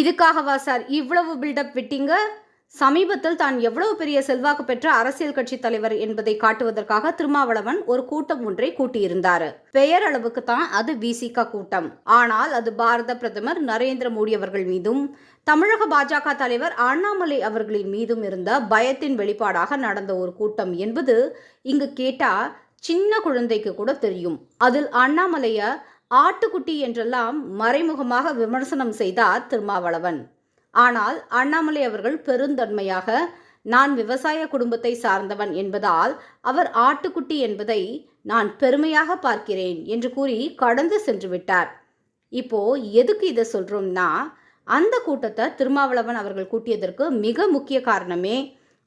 இதுக்காகவா sir இவ்வளவு build up விட்டீங்க? சமீபத்தில் தான் எவ்வளவு பெரிய செல்வாக்கு பெற்ற அரசியல் கட்சி தலைவர் என்பதை காட்டுவதற்காக திருமாவளவன் ஒரு கூட்டம் ஒன்றை கூட்டியிருந்தார். பெயரளவுக்கு தான் அது விசிக கூட்டம். ஆனால் அது பாரத பிரதமர் நரேந்திர மோடி அவர்கள் மீதும் தமிழக பாஜக தலைவர் அண்ணாமலை அவர்களின் மீதும் இருந்த பயத்தின் வெளிப்பாடாக நடந்த ஒரு கூட்டம் என்பது இங்கு கேட்டா சின்ன குழந்தைக்கு கூட தெரியும். அதில் அண்ணாமலைய ஆட்டுக்குட்டி என்றெல்லாம் மறைமுகமாக விமர்சனம் செய்தார் திருமாவளவன். ஆனால் அண்ணாமலை அவர்கள் பெருந்தன்மையாக நான் விவசாய குடும்பத்தை சார்ந்தவன் என்பதால் அவர் ஆட்டுக்குட்டி என்பதை நான் பெருமையாக பார்க்கிறேன் என்று கூறி கடந்து சென்று விட்டார். இப்போ எதுக்கு இதை சொல்றோம்னா, அந்த கூட்டத்தை திருமாவளவன் அவர்கள் கூட்டியதற்கு மிக முக்கிய காரணமே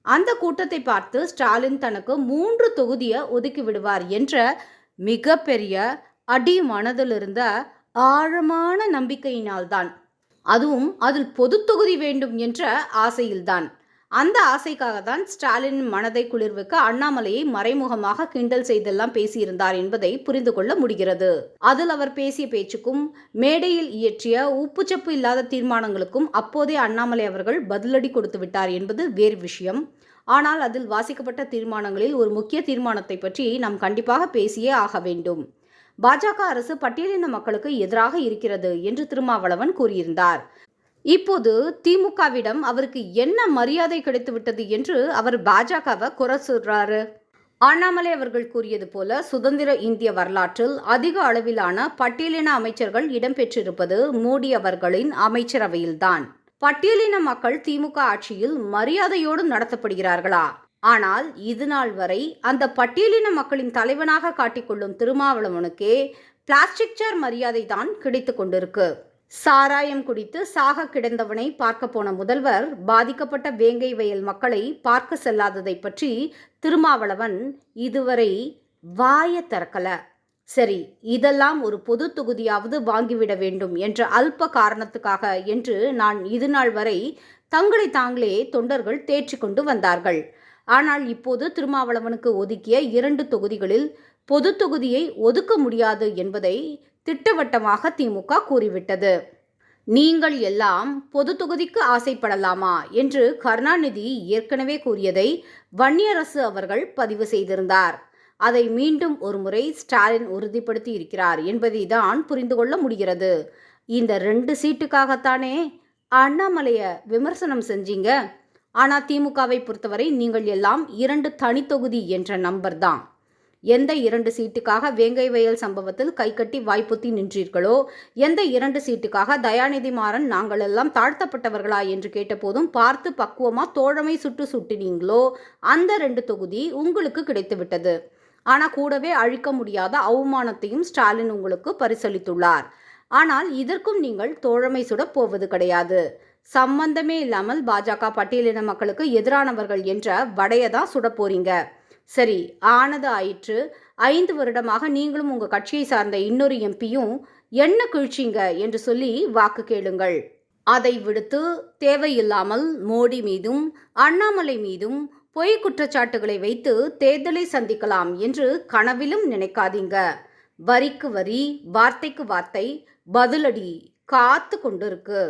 அந்த கூட்டத்தை பார்த்து ஸ்டாலின் தனக்கு 3 தொகுதியை ஒதுக்கி விடுவார் என்ற மிகப்பெரிய அடி மனதில் இருந்த ஆழமான நம்பிக்கையினால்தான். அதுவும் அதில் பொது தொகுதி வேண்டும் என்ற ஆசையில்தான். அந்த ஆசைக்காக தான் ஸ்டாலின் மனதை குளிர்விக்க அண்ணாமலையை மறைமுகமாக கிண்டல் செய்தெல்லாம் பேசியிருந்தார் என்பதை புரிந்து கொள்ள முடிகிறது. அதில் அவர் பேசிய பேச்சுக்கும் மேடையில் இயற்றிய உப்புச்சப்பு இல்லாத தீர்மானங்களுக்கும் அப்போதே அண்ணாமலை அவர்கள் பதிலடி கொடுத்து விட்டார் என்பது வேறு விஷயம். ஆனால் அதில் வாசிக்கப்பட்ட தீர்மானங்களில் ஒரு முக்கிய தீர்மானத்தை பற்றி நாம் கண்டிப்பாக பேசியே ஆக வேண்டும். பாஜக அரசு பட்டியலின மக்களுக்கு எதிராக இருக்கிறது என்று திருமாவளவன் கூறியிருந்தார். இப்போது திமுகவிடம் அவருக்கு என்ன மரியாதை கிடைத்துவிட்டது என்று அவர் பாஜகவை குறை சொல்றாரு. அண்ணாமலை அவர்கள் கூறியது போல சுதந்திர இந்திய வரலாற்றில் அதிக அளவிலான பட்டியலின அமைச்சர்கள் இடம்பெற்றிருப்பது மோடி அவர்களின் அமைச்சரவையில்தான். பட்டியலின மக்கள் திமுக ஆட்சியில் மரியாதையோடு நடத்தப்படுகிறார்களா? ஆனால் இது நாள் வரை அந்த பட்டியலின மக்களின் தலைவனாக காட்டிக்கொள்ளும் திருமாவளவனுக்கே பிளாஸ்டிக் சேர் மரியாதை தான் கிடைத்து கொண்டிருக்கு. சாராயம் குடித்து சாக கிடந்தவனை பார்க்க போன முதல்வர் பாதிக்கப்பட்ட வேங்கை வயல் மக்களை பார்க்க செல்லாததை பற்றி திருமாவளவன் இதுவரை வாய திறக்கல. சரி, இதெல்லாம் ஒரு பொது தொகுதியாவது வாங்கிவிட வேண்டும் என்ற அல்ப காரணத்துக்காக என்று நான் இது நாள் வரை தங்களை தாங்களே தொண்டர்கள் தேற்றிக் கொண்டு வந்தார்கள். ஆனால் இப்போது திருமாவளவனுக்கு ஒதுக்கிய 2 தொகுதிகளில் பொது தொகுதியை ஒதுக்க முடியாது என்பதை திட்டவட்டமாக திமுக கூறிவிட்டது. நீங்கள் எல்லாம் பொது தொகுதிக்கு ஆசைப்படலாமா என்று கருணாநிதி ஏற்கனவே கூறியதை வன்னியரசு அவர்கள் பதிவு செய்திருந்தார். அதை மீண்டும் ஒருமுறை ஸ்டாலின் உறுதிப்படுத்தி இருக்கிறார் என்பதை தான் புரிந்து கொள்ள முடிகிறது. இந்த 2 சீட்டுக்காகத்தானே அண்ணாமலைய விமர்சனம் செஞ்சீங்க. ஆனால் திமுகவை பொறுத்தவரை நீங்கள் எல்லாம் 2 தனித்தொகுதி என்ற நம்பர் தான். எந்த 2 சீட்டுக்காக வேங்கை வயல் சம்பவத்தில் கைகட்டி வாய்ப்புத்தி நின்றீர்களோ, எந்த 2 சீட்டுக்காக தயாநிதி மாறன் நாங்கள் எல்லாம் தாழ்த்தப்பட்டவர்களா என்று கேட்டபோதும் பார்த்து பக்குவமா தோழமை சுட்டினீங்களோ, அந்த 2 தொகுதி உங்களுக்கு கிடைத்துவிட்டது. ஆனால் கூடவே அழிக்க முடியாத அவமானத்தையும் ஸ்டாலின் உங்களுக்கு பரிசளித்துள்ளார். ஆனால் இதற்கும் நீங்கள் தோழமை சுட போவது கிடையாது. சம்பந்தமே இல்லாமல் பாஜக பட்டியலின மக்களுக்கு எதிரானவர்கள் என்ற வடையை தான் சுட போறீங்க. சரி, ஆனது ஆயிற்று. 5 வருடமாக நீங்களும் உங்க கட்சியை சார்ந்த இன்னொரு எம்பியும் என்ன கிழிச்சிங்க என்று சொல்லி வாக்கு கேளுங்கள். அதை விடுத்து தேவையில்லாமல் மோடி மீதும் அண்ணாமலை மீதும் பொய் குற்றச்சாட்டுகளை வைத்து தேர்தலை சந்திக்கலாம் என்று கனவிலும் நினைக்காதீங்க. வரிக்கு வரி, வார்த்தைக்கு வார்த்தை பதிலடி காத்து கொண்டிருக்கு.